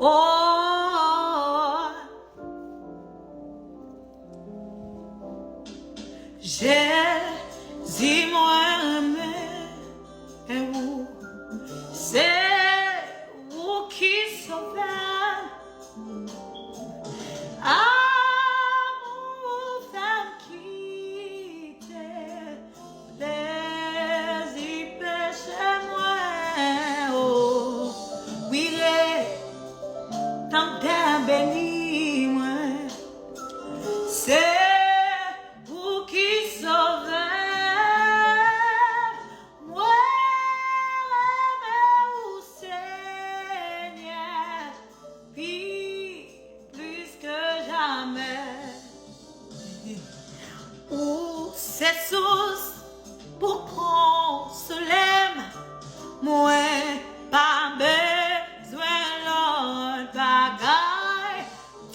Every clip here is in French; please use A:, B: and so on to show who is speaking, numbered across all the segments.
A: Oh, Jezi, mwen, c'est vous qui sauvez. Amour, femme quittée, plaisir péché moi. Oh, oui, tant d'un béni moi. C'est vous qui sauvez. Moi, renmen, Seigneur, puis plus que jamais. Ou c'est source pour consoler. Moi, pas besoin l'autre bagaille.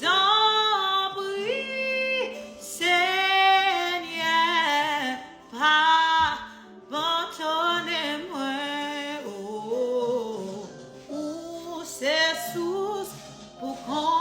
A: T'en prie, Seigneur, pas abandonnez-moi. Oh, c'est source pour consoler.